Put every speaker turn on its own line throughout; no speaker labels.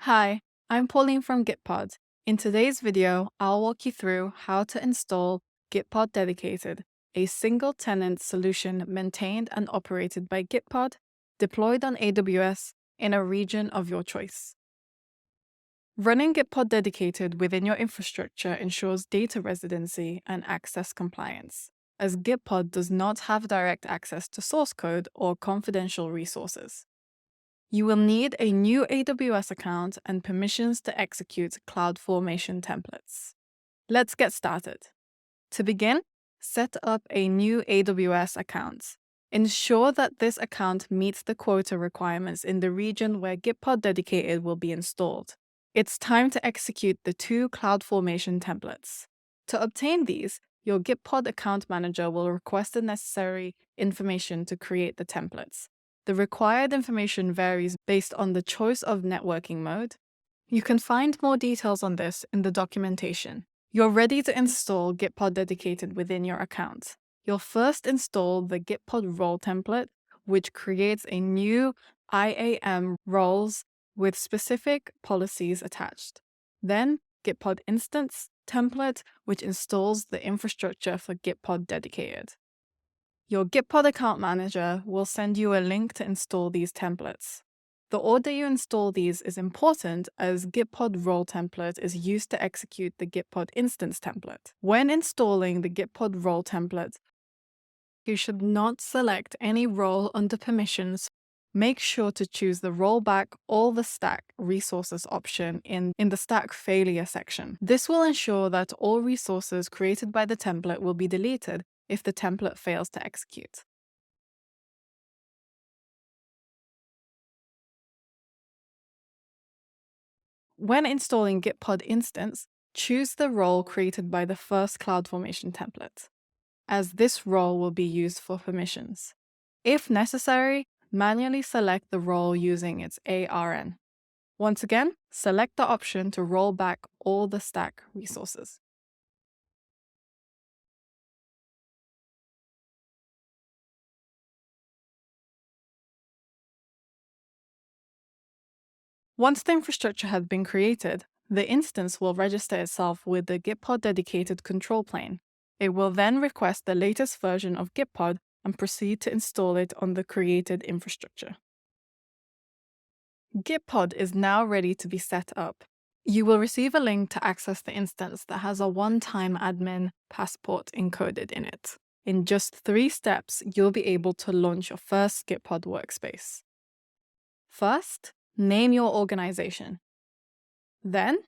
Hi, I'm Pauline from Gitpod. In today's video, I'll walk you through how to install Gitpod Dedicated, a single-tenant solution maintained and operated by Gitpod, deployed on AWS in a region of your choice. Running Gitpod Dedicated within your infrastructure ensures data residency and access compliance, as Gitpod does not have direct access to source code or confidential resources. You will need a new AWS account and permissions to execute CloudFormation templates. Let's get started. To begin, set up a new AWS account. Ensure that this account meets the quota requirements in the region where Gitpod Dedicated will be installed. It's time to execute the two CloudFormation templates. To obtain these, your Gitpod account manager will request the necessary information to create the templates. The required information varies based on the choice of networking mode. You can find more details on this in the documentation. You're ready to install Gitpod Dedicated within your account. You'll first install the gitpod-role template, which creates a new IAM roles with specific policies attached. Then, gitpod-instance template, which installs the infrastructure for Gitpod Dedicated. Your Gitpod account manager will send you a link to install these templates. The order you install these is important as gitpod-role template is used to execute the gitpod-instance template. When installing the gitpod-role template, you should not select any role under permissions. Make sure to choose the rollback all the stack resources option in the stack failure section. This will ensure that all resources created by the template will be deleted if the template fails to execute. When installing gitpod-instance, choose the role created by the first CloudFormation template, as this role will be used for permissions. If necessary, manually select the role using its ARN. Once again, select the option to roll back all the stack resources. Once the infrastructure has been created, the instance will register itself with the Gitpod dedicated control plane. It will then request the latest version of Gitpod and proceed to install it on the created infrastructure. Gitpod is now ready to be set up. You will receive a link to access the instance that has a one-time admin passport encoded in it. In just 3 steps, you'll be able to launch your first Gitpod workspace. First, name your organization. Then,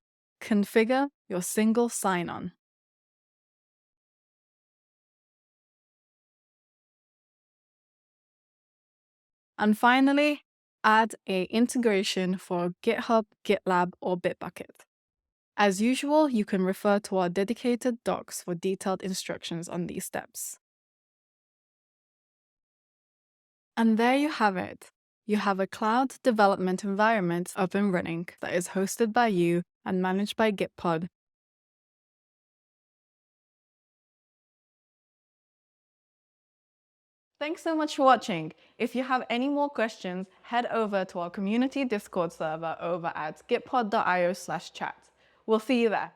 configure your single sign-on. And finally, add an integration for GitHub, GitLab, or Bitbucket. As usual, you can refer to our dedicated docs for detailed instructions on these steps. And there you have it. You have a cloud development environment up and running that is hosted by you and managed by Gitpod. Thanks so much for watching. If you have any more questions, head over to our community Discord server over at gitpod.io/chat. We'll see you there.